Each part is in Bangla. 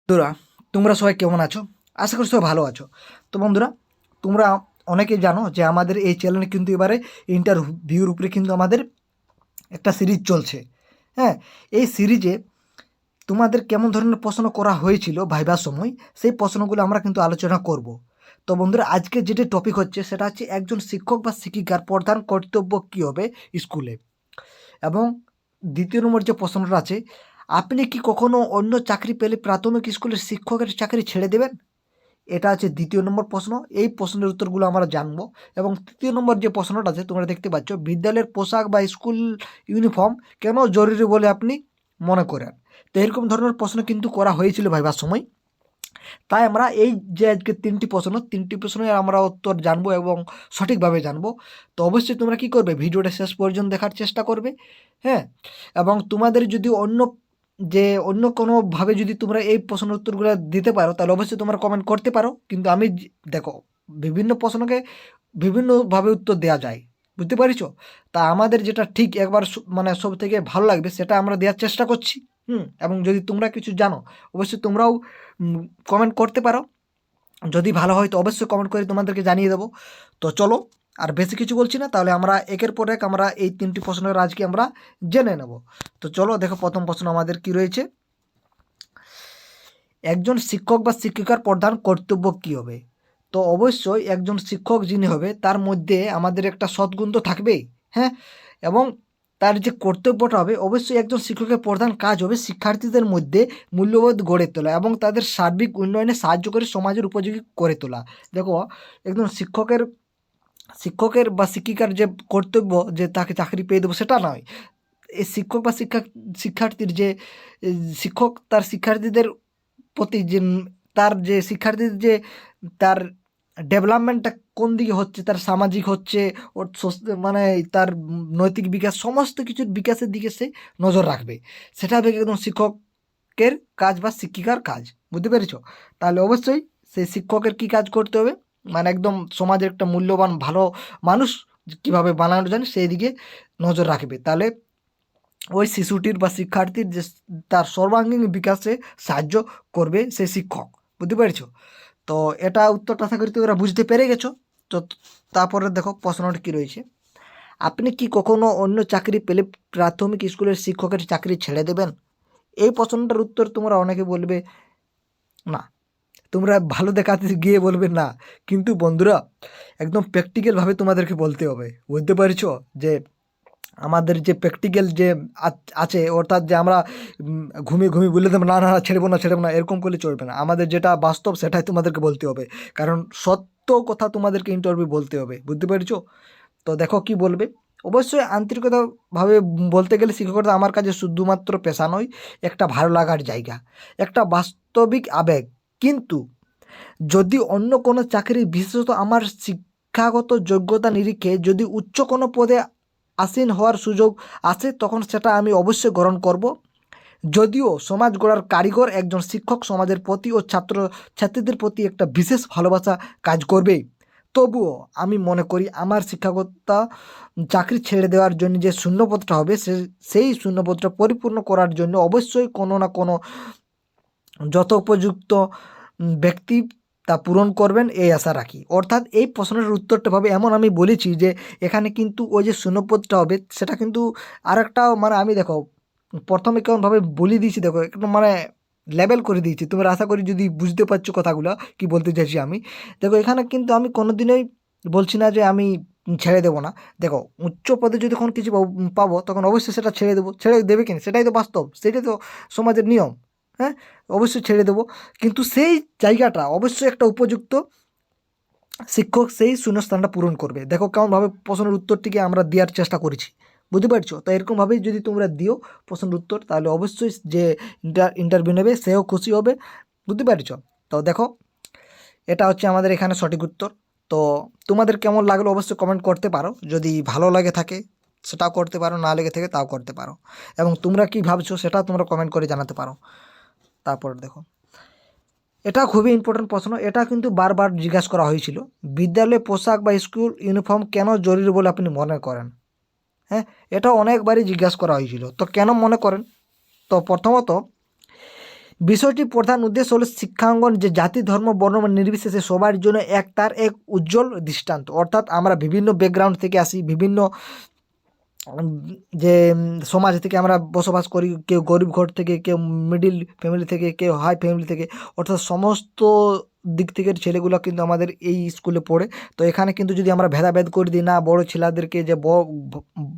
বন্ধুরা, তোমরা সবাই কেমন আছো? আশা করি সবাই ভালো আছো। তো বন্ধুরা, তোমরা অনেকেই জানো যে আমাদের এই চ্যানেলে কিন্তু এবারে ইন্টারভিউর উপরে কিন্তু আমাদের একটা সিরিজ চলছে। হ্যাঁ, এই সিরিজে তোমাদের কেমন ধরনের প্রশ্ন করা হয়েছিল ভাইবার সময়, সেই প্রশ্নগুলো আমরা কিন্তু আলোচনা করব। তো বন্ধুরা, আজকে যেটা টপিক হচ্ছে সেটা হচ্ছে একজন শিক্ষক বা শিক্ষিকার প্রধান কর্তব্য কী হবে স্কুলে। এবং দ্বিতীয় নম্বর যে প্রশ্নটা আছে, আপনি কি কখনো অন্য চাকরি পেলে প্রাথমিক স্কুলের শিক্ষকের চাকরি ছেড়ে দেবেন? এটা আছে দ্বিতীয় নম্বর প্রশ্ন। এই প্রশ্নের উত্তরগুলো আমরা জানবো। এবং তৃতীয় নম্বর যে প্রশ্নটা আছে তোমরা দেখতে পাচ্ছ, বিদ্যালয়ের পোশাক বা স্কুল ইউনিফর্ম কেন জরুরি বলে আপনি মনে করেন? তো এরকম ধরনের প্রশ্ন কিন্তু করা হয়েছিল ভাইবার সময়। তাই আমরা এই যে আজকে তিনটি প্রশ্নের আমরা উত্তর জানবো এবং সঠিকভাবে জানবো। তো অবশ্যই তোমরা কি করবে, ভিডিওটা শেষ পর্যন্ত দেখার চেষ্টা করবে। হ্যাঁ, এবং তোমাদের যদি অন্য কোনোভাবে যদি তোমরা এই প্রশ্নের উত্তরগুলো দিতে পারো তাহলে অবশ্যই তোমরা কমেন্ট করতে পারো। কিন্তু আমি দেখো, বিভিন্ন প্রশ্নকে বিভিন্নভাবে উত্তর দেওয়া যায়, বুঝতে পারছো? তা আমাদের যেটা ঠিক একবার মানে সব থেকে ভালো লাগবে সেটা আমরা দেওয়ার চেষ্টা করছি। এবং যদি তোমরা কিছু জানো অবশ্যই তোমরাও কমেন্ট করতে পারো। যদি ভালো হয় তো অবশ্যই কমেন্ট করে তোমাদেরকে জানিয়ে দেবো। তো চলো, আর বেশি কিছু বলছি না, তাহলে আমরা একের পর এক আমরা এই তিনটি প্রশ্নের আজকে আমরা জেনে নেব। তো চলো দেখো, প্রথম প্রশ্ন আমাদের কি রয়েছে। একজন শিক্ষক বা শিক্ষিকার প্রধান কর্তব্য কী হবে? তো অবশ্যই একজন শিক্ষক যিনি হবে তার মধ্যে আমাদের একটা সদ্গুণ তো থাকবেই। হ্যাঁ, এবং তার যে কর্তব্যটা হবে, অবশ্যই একজন শিক্ষকের প্রধান কাজ হবে শিক্ষার্থীদের মধ্যে মূল্যবোধ গড়ে তোলা এবং তাদের সার্বিক উন্নয়নে সাহায্য করে সমাজের উপযোগী করে তোলা। দেখো, একজন শিক্ষকের বা শিক্ষিকার যে কর্তব্য যে তাকে চাকরি পেয়ে দেবো সেটা নয়। এই শিক্ষক বা শিক্ষার্থীর যে শিক্ষক তার শিক্ষার্থীদের প্রতি যে তার যে শিক্ষার্থীর যে তার ডেভেলপমেন্টটা কোন দিকে হচ্ছে, তার সামাজিক হচ্ছে, ওর মানে তার নৈতিক বিকাশ, সমস্ত কিছুর বিকাশের দিকে সে নজর রাখবে। সেটা হবে একদম শিক্ষকের কাজ বা শিক্ষিকার কাজ, বুঝতে পেরেছো? তাহলে অবশ্যই সেই শিক্ষকের কী কাজ করতে হবে, মানে একদম সমাজের একটা মূল্যবান ভালো মানুষ কীভাবে বানানো যায় সেই দিকে নজর রাখবে। তাহলে ওই শিশুটির বা শিক্ষার্থীর যে তার সর্বাঙ্গীন বিকাশে সাহায্য করবে সেই শিক্ষক, বুঝতে পেরেছো? তো এটা উত্তরটা আশা করি তোমরা বুঝতে পেরে গেছো। তো তারপরে দেখো প্রশ্নটা কী রয়েছে। আপনি কি কখনো অন্য চাকরি পেলে প্রাথমিক স্কুলের শিক্ষকের চাকরি ছেড়ে দেবেন? এই প্রশ্নটার উত্তর তোমরা অনেকে বলবে না, তোমরা ভালো দেখাতে গিয়ে বলবে না। কিন্তু বন্ধুরা, একদম প্র্যাকটিক্যালভাবে তোমাদেরকে বলতে হবে, বুঝতে পারছো? যে আমাদের যে প্র্যাকটিক্যাল যে আছে, অর্থাৎ যে আমরা ঘুমিয়ে বলে দেবো না না না, ছেড়ে না, এরকম করলে চলবে না। আমাদের যেটা বাস্তব সেটাই তোমাদেরকে বলতে হবে, কারণ সত্য কথা তোমাদেরকে ইন্টারভিউ বলতে হবে, বুঝতে পেরেছো? তো দেখো কি বলবে। অবশ্যই আন্তরিকতাভাবে বলতে গেলে শিক্ষকতা আমার কাছে শুধুমাত্র পেশা নয়, একটা ভালো লাগার জায়গা, একটা বাস্তবিক আবেগ। কিন্তু যদি অন্য কোনো চাকরি, বিশেষত আমার শিক্ষাগত যোগ্যতা নিরিখে যদি উচ্চ কোনো পদে আসীন হওয়ার সুযোগ আসে তখন সেটা আমি অবশ্যই গ্রহণ করব। যদিও সমাজ গড়ার কারিগর একজন শিক্ষক সমাজের প্রতি ও ছাত্রীদের প্রতি একটা বিশেষ ভালোবাসা কাজ করবে, তবুও আমি মনে করি আমার শিক্ষকতা চাকরি ছেড়ে দেওয়ার জন্য যে শূন্যপদটা হবে সেই শূন্যপদটা পরিপূর্ণ করার জন্য অবশ্যই কোনো না কোনো যথোপযুক্ত ব্যক্তি তা পূরণ করবেন এই আশা রাখি। অর্থাৎ এই প্রশ্নের উত্তরটা ভাবে এমন আমি বলেছি যে এখানে কিন্তু ওই যে শূন্যপদটা হবে সেটা কিন্তু আরেকটা, মানে আমি দেখো প্রথমে কেমনভাবে বলে দিয়েছি, দেখো একদম মানে লেবেল করে দিয়েছি। তোমরা আশা করি যদি বুঝতে পারছো কথাগুলো কি বলতে চাইছি আমি। দেখো, এখানে কিন্তু আমি কোনোদিনই বলছি না যে আমি ছেড়ে দেবো না। দেখো, উচ্চ পদে যদি কোনো কিছু পাবো তখন অবশ্যই সেটা ছেড়ে দেবো। ছেড়ে দেবে কিনা সেটাই তো বাস্তব, সেটাই তো সমাজের নিয়ম। হ্যাঁ, অবশ্যই ছেড়ে দেবো। কিন্তু সেই জায়গাটা অবশ্যই একটা উপযুক্ত শিক্ষক সেই শূন্যস্থানটা পূরণ করবে। দেখো কেমনভাবে প্রশ্নের উত্তরটিকে আমরা দেওয়ার চেষ্টা করেছি, বুঝতে পারছো? তো এরকমভাবেই যদি তোমরা দিও প্রশ্নের উত্তর তাহলে অবশ্যই যে ইন্টারভিউ নেবে সেও খুশি হবে, বুঝতে পারছো? তো দেখো, এটা হচ্ছে আমাদের এখানে সঠিক উত্তর। তো তোমাদের কেমন লাগলো অবশ্যই কমেন্ট করতে পারো। যদি ভালো লাগে থাকে সেটাও করতে পারো, না লেগে থাকে তাও করতে পারো। এবং তোমরা কী ভাবছো সেটাও তোমরা কমেন্ট করে জানাতে পারো। তারপর দেখো, এটা খুবই ইম্পর্টেন্ট প্রশ্ন। এটা কিন্তু বারবার জিজ্ঞাসা করা হয়েছিল, বিদ্যালয়ে পোশাক বা স্কুল ইউনিফর্ম কেন জরুরি বলে আপনি মনে করেন? হ্যাঁ, এটা অনেকবারই জিজ্ঞাসা করা হয়েছিল। তো কেন মনে করেন? তো প্রথমত বিষয়টির প্রধান উদ্দেশ্য হলো শিক্ষাঙ্গন যে জাতি ধর্ম বর্ণ নির্বিশেষে সবার জন্য তার এক উজ্জ্বল দৃষ্টান্ত। অর্থাৎ আমরা বিভিন্ন ব্যাকগ্রাউন্ড থেকে আসি, বিভিন্ন উম, যে সমাজ থেকে আমরা বসবাস করি, কেউ গরিব ঘর থেকে, কেউ মিডিল ফ্যামিলি থেকে, কেউ হাই ফ্যামিলি থেকে, অর্থাৎ সমস্ত দিক থেকে ছেলেগুলো কিন্তু আমাদের এই স্কুলে পড়ে। তো এখানে কিন্তু যদি আমরা ভেদাভেদ করে দিই, না বড় ছেলেদেরকে যে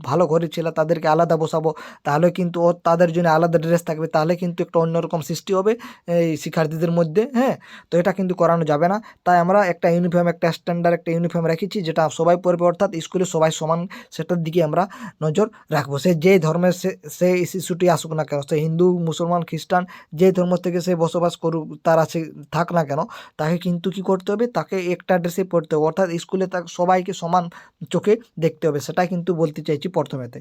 ভালো ঘরের ছেলে তাদেরকে আলাদা বসাবো, তাহলে কিন্তু তাদের জন্য আলাদা ড্রেস থাকবে, তাহলে কিন্তু একটা অন্যরকম সৃষ্টি হবে এই শিক্ষার্থীদের মধ্যে। হ্যাঁ, তো এটা কিন্তু করানো যাবে না। তাই আমরা একটা ইউনিফর্ম, একটা স্ট্যান্ডার্ড একটা ইউনিফর্ম রেখেছি, যেটা সবাই পরবে, অর্থাৎ স্কুলে সবাই সমান, সেটার দিকে আমরা নজর রাখবো। সে যে ধর্মের সে শিশুটি আসুক না কেন, সে হিন্দু, মুসলমান, খ্রিস্টান, যে ধর্ম থেকে সে বসবাস করুক, তার আছে থাক না কেন, তাকে কিন্তু কী করতে হবে, তাকে একটা ড্রেসে পড়তে হবে, অর্থাৎ স্কুলে তাকে সবাইকে সমান চোখে দেখতে হবে। সেটাই কিন্তু বলতে চাইছি প্রথমেতে।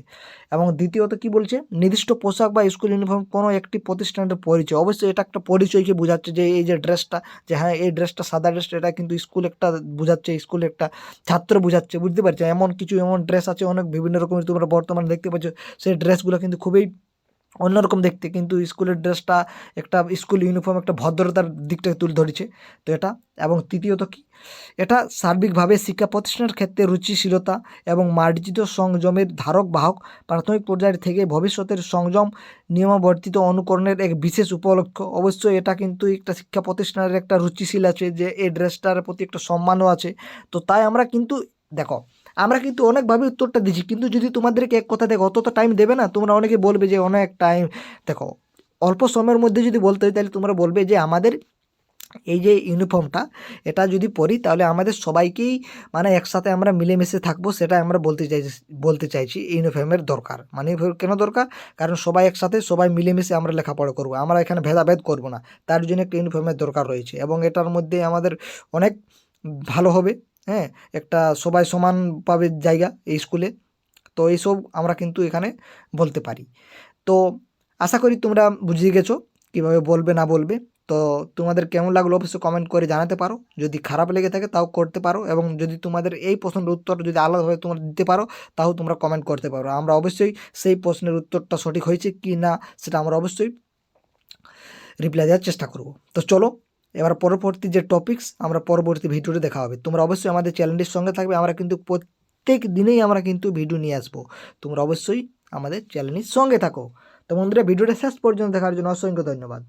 এবং দ্বিতীয়ত কি বলছে, নির্দিষ্ট পোশাক বা স্কুল ইউনিফর্ম কোনো একটি প্রতিষ্ঠানের পরিচয়। অবশ্যই এটা একটা পরিচয়কে বোঝাচ্ছে, যে এই যে ড্রেসটা, যে হ্যাঁ এই ড্রেসটা সাদা ড্রেসটা, এটা কিন্তু স্কুল একটা বোঝাচ্ছে, স্কুল একটা ছাত্র বোঝাচ্ছে, বুঝতে পারছো? এমন কিছু এমন ড্রেস আছে অনেক বিভিন্ন রকমের, তোমরা বর্তমানে দেখতে পাচ্ছ, সেই ড্রেসগুলো কিন্তু খুবই অন্যরকম দেখতে, কিন্তু স্কুলের ড্রেসটা একটা স্কুল ইউনিফর্ম একটা ভদ্রতার দিকটাকে তুলে ধরেছে। তো এটা, এবং তৃতীয়ত কি, এটা সার্বিকভাবে শিক্ষা প্রতিষ্ঠানের ক্ষেত্রে রুচিশীলতা এবং মার্জিত সংযমের ধারক বাহক, প্রাথমিক পর্যায় থেকে ভবিষ্যতের সংযম নিয়মাবর্তিত অনুকরণের এক বিশেষ উপলক্ষ। অবশ্যই এটা কিন্তু একটা শিক্ষা প্রতিষ্ঠানের একটা রুচিশীল আছে, যে এই ড্রেসটার প্রতি একটা সম্মানও আছে। তো তাই আমরা কিন্তু, দেখো, আমরা কিন্তু অনেকভাবে উত্তরটা দিচ্ছি, কিন্তু যদি তোমাদেরকে এক কথা দেখো, অত তো টাইম দেবে না। তোমরা অনেকে বলবে যে অনেক টাইম, দেখো অল্প সময়ের মধ্যে যদি বলতে হয়, তাহলে তোমরা বলবে যে আমাদের এই যে ইউনিফর্মটা, এটা যদি পরি তাহলে আমাদের সবাইকেই মানে একসাথে আমরা মিলেমিশে থাকবো, সেটা আমরা বলতে চাইছি ইউনিফর্মের দরকার। মানে কেন দরকার? কারণ সবাই একসাথে, সবাই মিলেমিশে আমরা লেখাপড়া করবো, আমরা এখানে ভেদাভেদ করবো না, তার জন্য একটা ইউনিফর্মের দরকার রয়েছে। এবং এটার মধ্যে আমাদের অনেক ভালো হবে। হ্যাঁ, একটা সবাই সমান পাবে জায়গা এই স্কুলে। তো এইসব আমরা কিন্তু এখানে বলতে পারি। তো আশা করি তোমরা বুঝিয়ে গেছো কীভাবে বলবে না বলবে। তো তোমাদের কেমন লাগলো অবশ্যই কমেন্ট করে জানাতে পারো। যদি খারাপ লেগে থাকে তাও করতে পারো, এবং যদি তোমাদের এই প্রশ্নের উত্তর যদি আলাদাভাবে তোমরা দিতে পারো, তাও তোমরা কমেন্ট করতে পারো। আমরা অবশ্যই সেই প্রশ্নের উত্তরটা সঠিক হয়েছে কি না সেটা আমরা অবশ্যই রিপ্লাই দেওয়ার চেষ্টা করব। তো চলো, এবার পরবর্তী যে টপিকস আমরা পরবর্তী ভিডিওতে দেখা হবে। তোমরা অবশ্যই আমাদের চ্যানেলটির সঙ্গে থাকবে, আমরা কিন্তু প্রত্যেক দিনেই আমরা কিন্তু ভিডিও নিয়ে আসবো। তোমরা অবশ্যই আমাদের চ্যানেলের সঙ্গে থাকো। তো বন্ধুরা, ভিডিওটা শেষ পর্যন্ত দেখার জন্য অসংখ্য ধন্যবাদ।